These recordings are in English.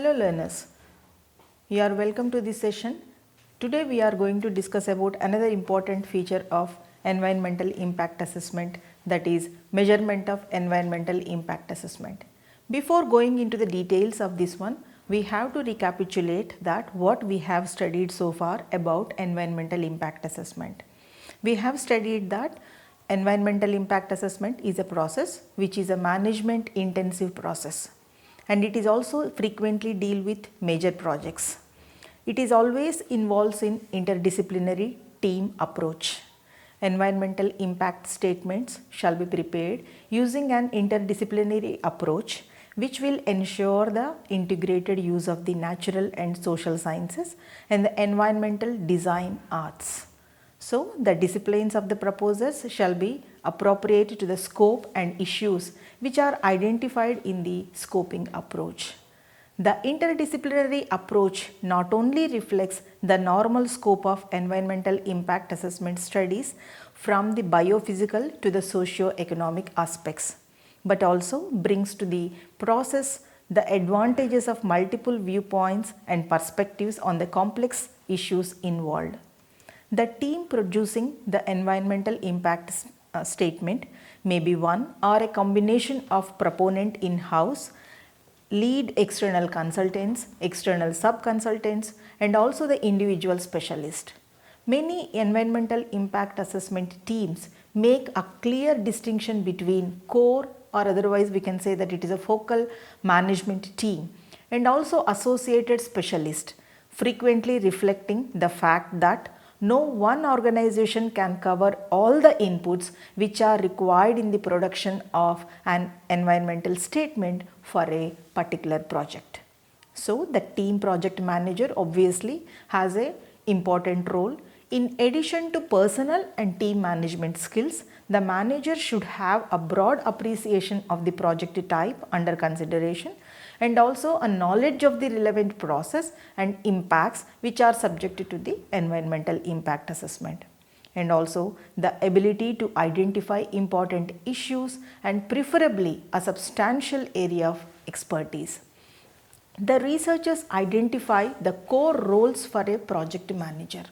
Hello learners, you are welcome to this session. Today we are going to discuss about another important feature of environmental impact assessment, that is measurement of environmental impact assessment. Before going into the details of this one, we have to recapitulate that what we have studied so far about environmental impact assessment. We have studied that environmental impact assessment is a process which is a management intensive process, and it is also frequently deal with major projects. It is always involves in interdisciplinary team approach. Environmental impact statements shall be prepared using an interdisciplinary approach which will ensure the integrated use of the natural and social sciences and the environmental design arts. So, the disciplines of the proposers shall be appropriate to the scope and issues which are identified in the scoping approach. The interdisciplinary approach not only reflects the normal scope of environmental impact assessment studies from the biophysical to the socio-economic aspects, but also brings to the process the advantages of multiple viewpoints and perspectives on the complex issues involved. The team producing the environmental impact statement may be one or a combination of proponent in-house, lead external consultants, external sub-consultants, and also the individual specialist. Many environmental impact assessment teams make a clear distinction between core, or otherwise we can say that it is a focal management team, and also associated specialist, frequently reflecting the fact that no one organization can cover all the inputs which are required in the production of an environmental statement for a particular project. So, the team project manager obviously has an important role. In addition to personal and team management skills, the manager should have a broad appreciation of the project type under consideration and also a knowledge of the relevant process and impacts which are subjected to the environmental impact assessment, and also the ability to identify important issues and preferably a substantial area of expertise. The researchers identify the core roles for a project manager.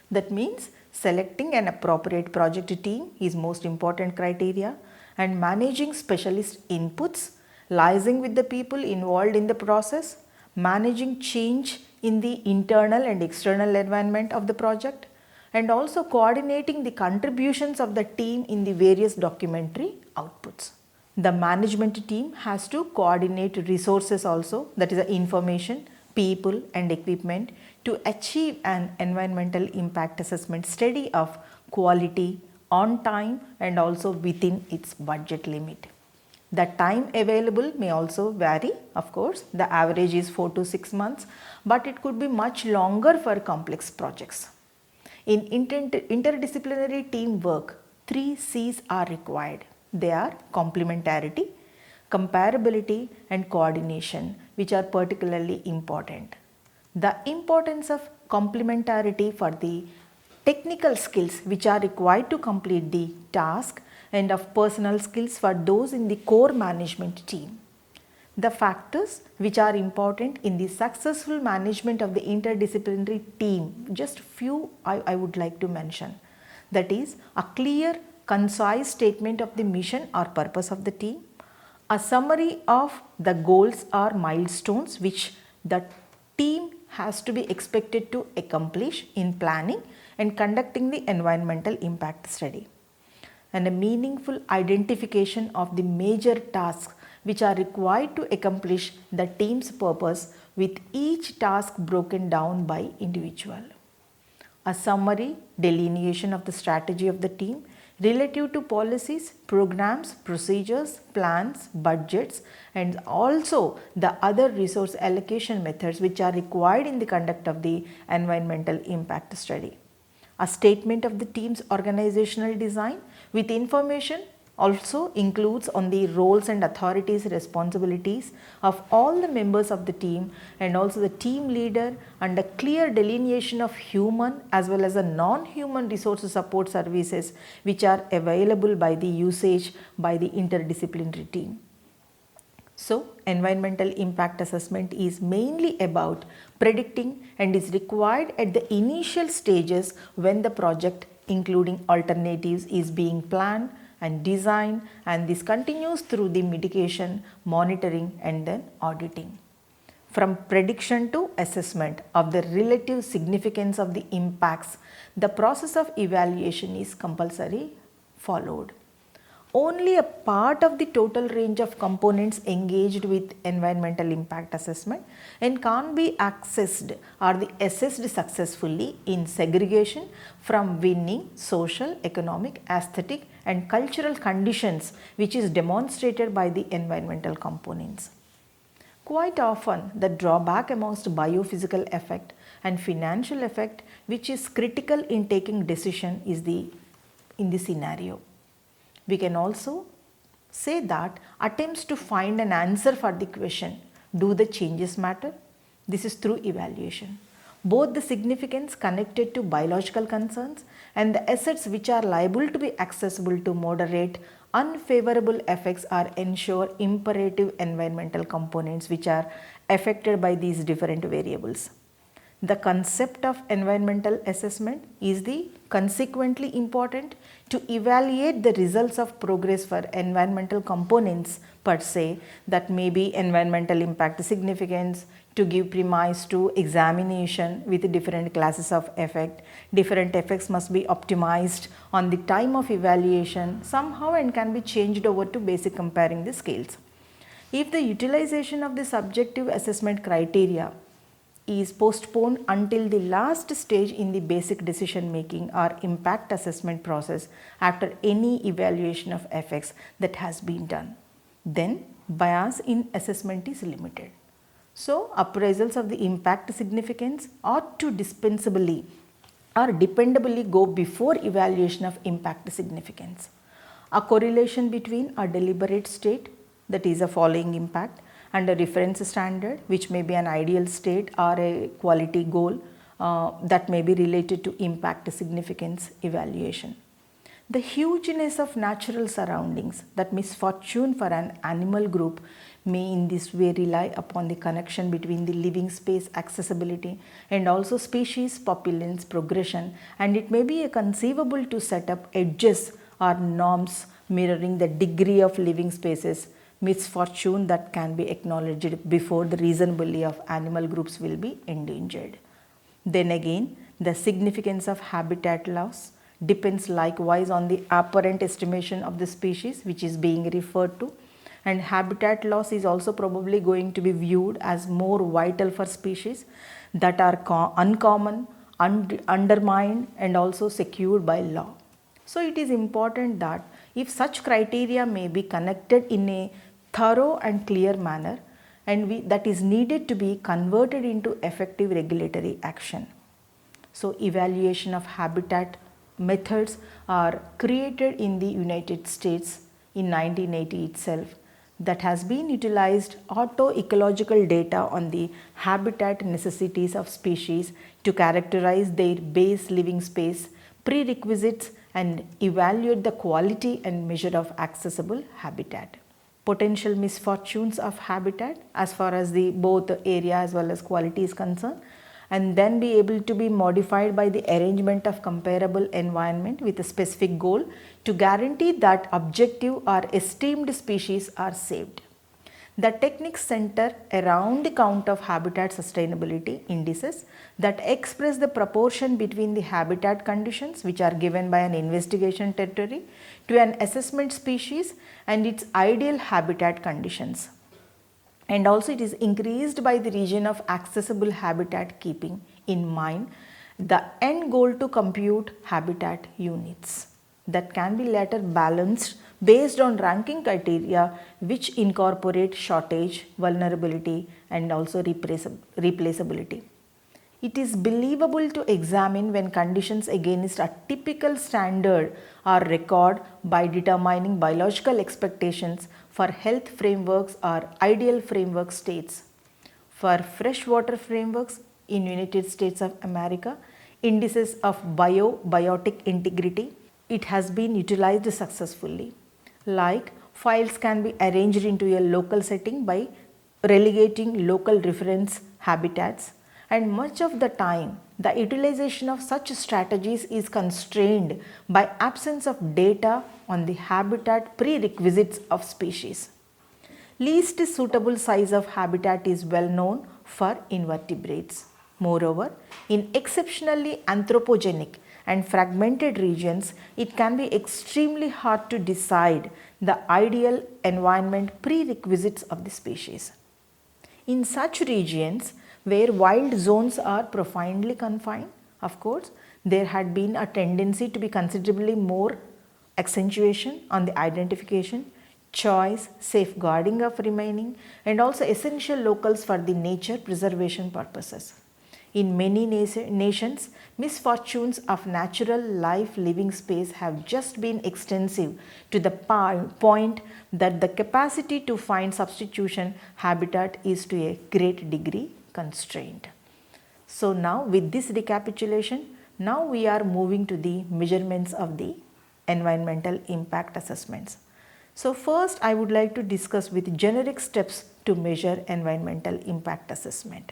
That means selecting an appropriate project team is most important criteria, and managing specialist inputs, liaising with the people involved in the process, managing change in the internal and external environment of the project, and also coordinating the contributions of the team in the various documentary outputs. The management team has to coordinate resources also, that is the information, people and equipment, to achieve an environmental impact assessment study of quality, on time, and also within its budget limit. The time available may also vary, of course. The average is 4 to 6 months, but it could be much longer for complex projects. In interdisciplinary teamwork, 3 C's are required. They are complementarity, comparability, and coordination, which are particularly important. The importance of complementarity for the technical skills which are required to complete the task and of personal skills for those in the core management team. The factors which are important in the successful management of the interdisciplinary team, just few I would like to mention. That is a clear, concise statement of the mission or purpose of the team, a summary of the goals or milestones which the team has to be expected to accomplish in planning and conducting the environmental impact study, and a meaningful identification of the major tasks which are required to accomplish the team's purpose, with each task broken down by individual. A summary delineation of the strategy of the team relative to policies, programs, procedures, plans, budgets, and also the other resource allocation methods which are required in the conduct of the environmental impact study. A statement of the team's organizational design with information also includes on the roles and authorities, responsibilities of all the members of the team and also the team leader, and a clear delineation of human as well as the non-human resource support services which are available by the usage by the interdisciplinary team. So, environmental impact assessment is mainly about predicting and is required at the initial stages when the project, including alternatives, is being planned and designed, and this continues through the mitigation, monitoring and then auditing. From prediction to assessment of the relative significance of the impacts, the process of evaluation is compulsory followed. Only a part of the total range of components engaged with environmental impact assessment and can't be accessed or assessed successfully in segregation from winning social, economic, aesthetic and cultural conditions, which is demonstrated by the environmental components. Quite often, the drawback amongst biophysical effect and financial effect, which is critical in taking decision, is in the scenario. We can also say that attempts to find an answer for the question, do the changes matter? This is through evaluation. Both the significance connected to biological concerns and the assets which are liable to be accessible to moderate unfavorable effects or ensure imperative environmental components which are affected by these different variables. The concept of environmental assessment is consequently important to evaluate the results of progress for environmental components per se, that may be environmental impact significance, to give premise to examination with different classes of effect. Different effects must be optimized on the time of evaluation somehow and can be changed over to basic comparing the scales. If the utilization of the subjective assessment criteria is postponed until the last stage in the basic decision making or impact assessment process after any evaluation of effects that has been done, then bias in assessment is limited. So, appraisals of the impact significance ought to dispensably or dependably go before evaluation of impact significance. A correlation between a deliberate state, that is a following impact, and a reference standard, which may be an ideal state or a quality goal that may be related to impact significance evaluation. The hugeness of natural surroundings, that misfortune for an animal group, may in this way rely upon the connection between the living space accessibility and also species populance progression, and it may be conceivable to set up edges or norms mirroring the degree of living spaces misfortune that can be acknowledged before the reasonably of animal groups will be endangered. Then again, the significance of habitat loss depends likewise on the apparent estimation of the species which is being referred to, and habitat loss is also probably going to be viewed as more vital for species that are uncommon, undermined and also secured by law. So it is important that if such criteria may be connected in a thorough and clear manner, and that is needed to be converted into effective regulatory action. So evaluation of habitat methods are created in the United States in 1980 itself, that has been utilized auto-ecological data on the habitat necessities of species to characterize their base living space, prerequisites and evaluate the quality and measure of accessible habitat. Potential misfortunes of habitat as far as the both area as well as quality is concerned, and then be able to be modified by the arrangement of comparable environment with a specific goal to guarantee that objective or esteemed species are saved. The techniques center around the count of habitat sustainability indices that express the proportion between the habitat conditions which are given by an investigation territory to an assessment species and its ideal habitat conditions. And also it is increased by the region of accessible habitat, keeping in mind the end goal to compute habitat units that can be later balanced based on ranking criteria which incorporate shortage, vulnerability and also replaceability. It is believable to examine when conditions against a typical standard are recorded by determining biological expectations for health frameworks or ideal framework states. For freshwater frameworks in United States of America, indices of biotic integrity, it has been utilized successfully. Like files can be arranged into a local setting by relegating local reference habitats, and much of the time the utilization of such strategies is constrained by absence of data on the habitat prerequisites of species. Least suitable size of habitat is well known for invertebrates. Moreover, in exceptionally anthropogenic and fragmented regions, it can be extremely hard to decide the ideal environment prerequisites of the species. In such regions where wild zones are profoundly confined, of course, there had been a tendency to be considerably more accentuation on the identification, choice, safeguarding of remaining, and also essential locals for the nature preservation purposes. In many nations, misfortunes of natural life living space have just been extensive to the point that the capacity to find substitution habitat is to a great degree constrained. So now with this recapitulation, now we are moving to the measurements of the environmental impact assessments. So first I would like to discuss with generic steps to measure environmental impact assessment.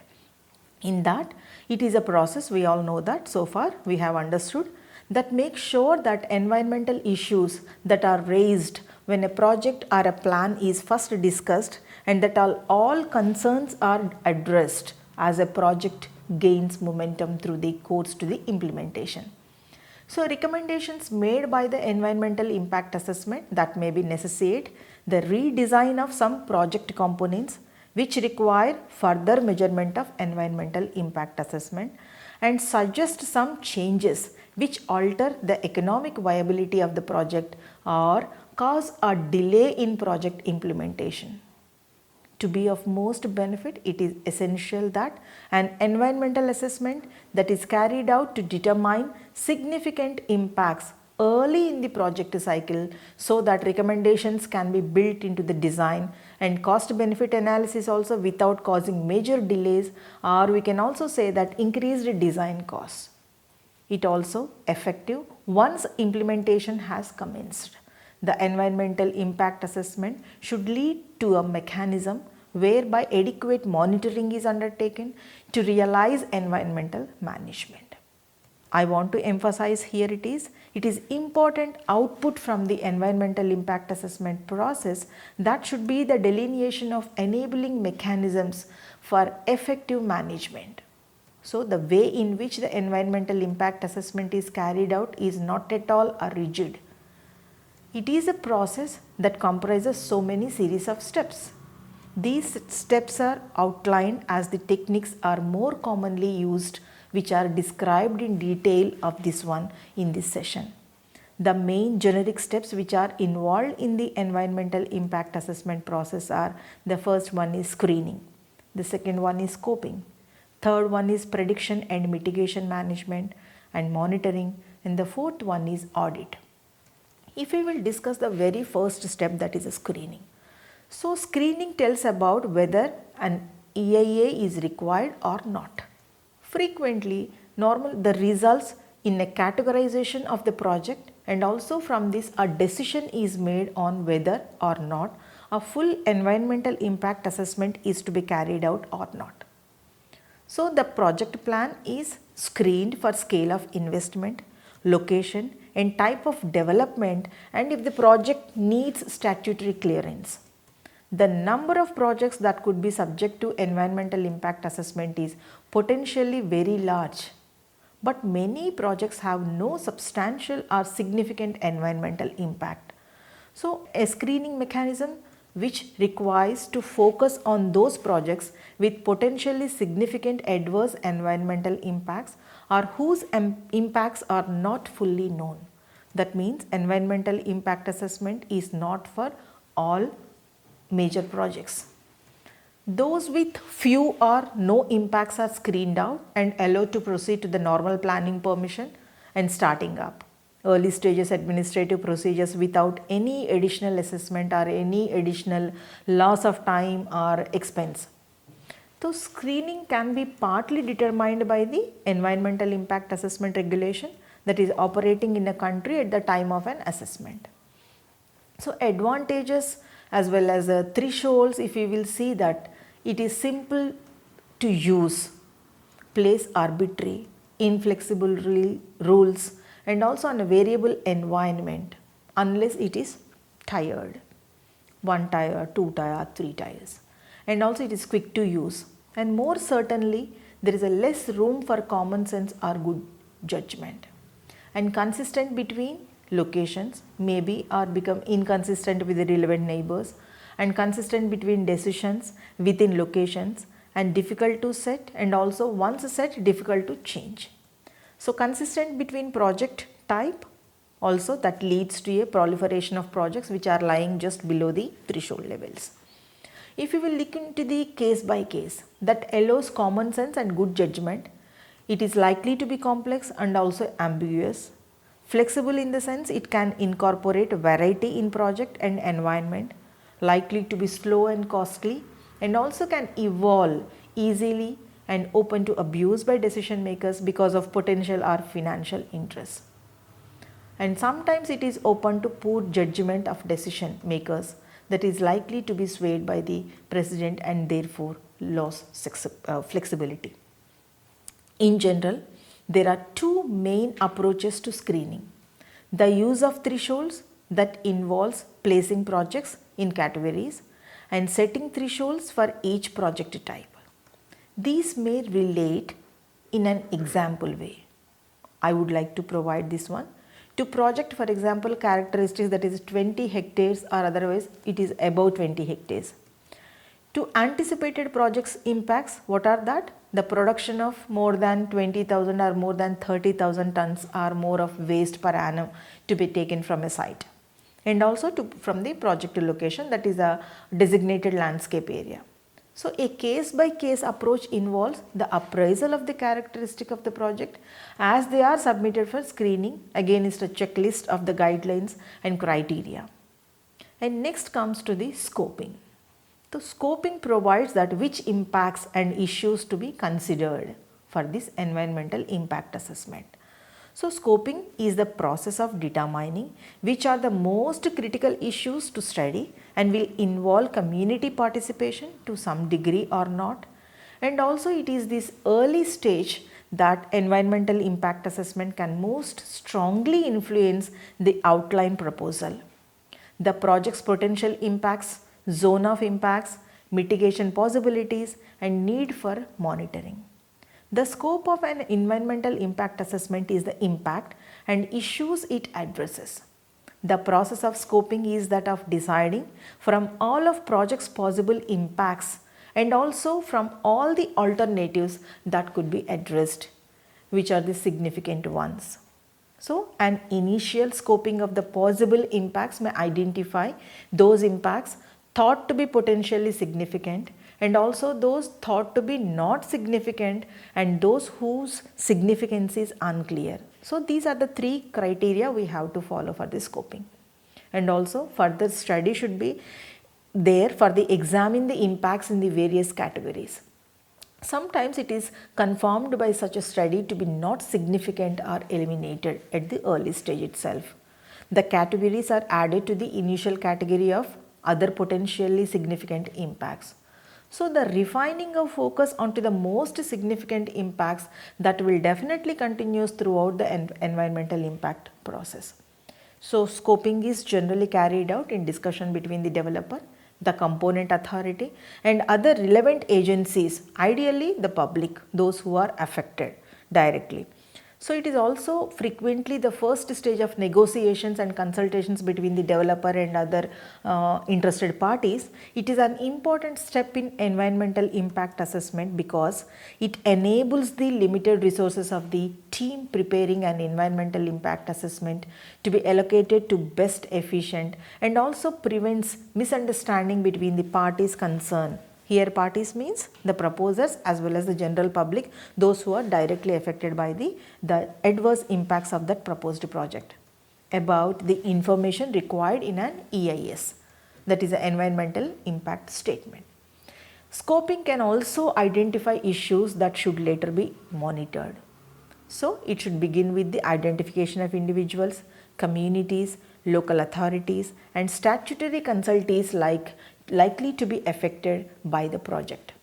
In that, it is a process, we all know that so far we have understood, that makes sure that environmental issues that are raised when a project or a plan is first discussed and that all concerns are addressed as a project gains momentum through the course to the implementation. So recommendations made by the environmental impact assessment that may be necessitate the redesign of some project components which require further measurement of environmental impact assessment and suggest some changes which alter the economic viability of the project or cause a delay in project implementation. To be of most benefit, it is essential that an environmental assessment that is carried out to determine significant impacts early in the project cycle so that recommendations can be built into the design and cost benefit analysis also without causing major delays, or we can also say that increased design costs. It also effective once implementation has commenced. The environmental impact assessment should lead to a mechanism whereby adequate monitoring is undertaken to realize environmental management. I want to emphasize here it is important output from the environmental impact assessment process that should be the delineation of enabling mechanisms for effective management. So the way in which the environmental impact assessment is carried out is not at all rigid. It is a process that comprises so many series of steps. These steps are outlined as the techniques are more commonly used, which are described in detail of this one in this session. The main generic steps which are involved in the environmental impact assessment process are: the first one is screening, the second one is scoping, third one is prediction and mitigation management and monitoring, and the fourth one is audit. If we will discuss the very first step, that is a screening. So screening tells about whether an EIA is required or not. Frequently, the results in a categorization of the project, and also from this a decision is made on whether or not a full environmental impact assessment is to be carried out or not. So the project plan is screened for scale of investment, location and type of development, and if the project needs statutory clearance. The number of projects that could be subject to environmental impact assessment is potentially very large, but many projects have no substantial or significant environmental impact. So a screening mechanism which requires to focus on those projects with potentially significant adverse environmental impacts or whose impacts are not fully known. That means environmental impact assessment is not for all major projects. Those with few or no impacts are screened out and allowed to proceed to the normal planning permission and starting up early stages administrative procedures without any additional assessment or any additional loss of time or expense. So screening can be partly determined by the environmental impact assessment regulation that is operating in a country at the time of an assessment. So advantages as well as thresholds, if you will see that it is simple to use, place arbitrary, inflexible rules, and also on a variable environment unless it is tired, 1 tire, 2 tire, 3 tires, and also it is quick to use, and more certainly there is a less room for common sense or good judgment, and consistent between locations, maybe or become inconsistent with the relevant neighbors, and consistent between decisions within locations, and difficult to set, and also once set difficult to change. So consistent between project type, also that leads to a proliferation of projects which are lying just below the threshold levels. If you will look into the case by case, that allows common sense and good judgment, it is likely to be complex and also ambiguous. Flexible in the sense it can incorporate variety in project and environment, likely to be slow and costly, and also can evolve easily and open to abuse by decision makers because of potential or financial interests. And sometimes it is open to poor judgment of decision makers that is likely to be swayed by the precedent and therefore lose flexibility. In general, there are two main approaches to screening. The use of thresholds that involves placing projects in categories and setting thresholds for each project type. These may relate in an example way. I would like to provide this one. To project, for example, characteristics that is 20 hectares or otherwise it is above 20 hectares. To anticipated projects impacts, what are that? The production of more than 20,000 or more than 30,000 tons or more of waste per annum to be taken from a site, and also from the project location, that is a designated landscape area. So a case by case approach involves the appraisal of the characteristic of the project as they are submitted for screening against a checklist of the guidelines and criteria. And next comes to the scoping. The scoping provides that which impacts and issues to be considered for this environmental impact assessment. So scoping is the process of determining which are the most critical issues to study and will involve community participation to some degree or not. And also it is this early stage that environmental impact assessment can most strongly influence the outline proposal, the project's potential impacts, zone of impacts, mitigation possibilities, and need for monitoring. The scope of an environmental impact assessment is the impact and issues it addresses. The process of scoping is that of deciding from all of project's possible impacts and also from all the alternatives that could be addressed, which are the significant ones. So, an initial scoping of the possible impacts may identify those impacts thought to be potentially significant and also those thought to be not significant and those whose significance is unclear. So, these are the three criteria we have to follow for the scoping. And also further study should be there for the examine the impacts in the various categories. Sometimes it is confirmed by such a study to be not significant or eliminated at the early stage itself. The categories are added to the initial category of other potentially significant impacts. So the refining of focus onto the most significant impacts that will definitely continues throughout the environmental impact process. So scoping is generally carried out in discussion between the developer, the component authority and other relevant agencies, ideally the public, those who are affected directly. So it is also frequently the first stage of negotiations and consultations between the developer and other interested parties. It is an important step in environmental impact assessment because it enables the limited resources of the team preparing an environmental impact assessment to be allocated to best efficient and also prevents misunderstanding between the parties concerned. Here parties means the proposers as well as the general public, those who are directly affected by the adverse impacts of that proposed project, about the information required in an EIS, that is an environmental impact statement. Scoping can also identify issues that should later be monitored. So it should begin with the identification of individuals, communities, local authorities and statutory consultees likely to be affected by the project.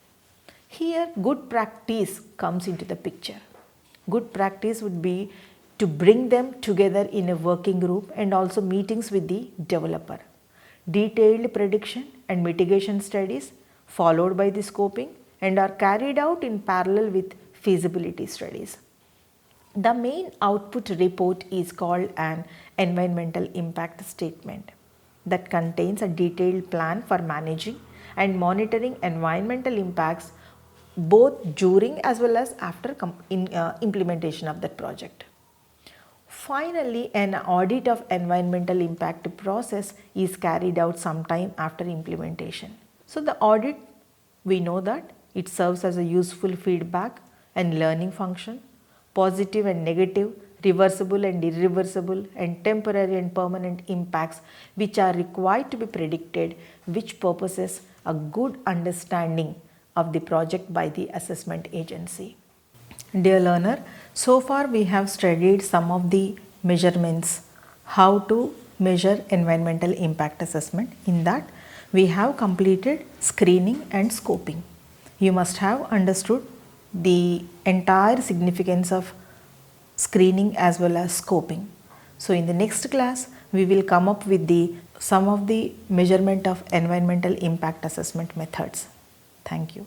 Here good practice comes into the picture. Good practice would be to bring them together in a working group and also meetings with the developer. Detailed prediction and mitigation studies followed by the scoping and are carried out in parallel with feasibility studies. The main output report is called an environmental impact statement that contains a detailed plan for managing and monitoring environmental impacts both during as well as after implementation of that project. Finally, an audit of environmental impact process is carried out sometime after implementation. So the audit, we know that it serves as a useful feedback and learning function, positive and negative, reversible and irreversible, and temporary and permanent impacts which are required to be predicted, which purposes a good understanding of the project by the assessment agency. Dear learner, so far we have studied some of the measurements, how to measure environmental impact assessment. In that, we have completed screening and scoping. You must have understood the entire significance of screening as well as scoping. So in the next class, we will come up with some of the measurement of environmental impact assessment methods. Thank you.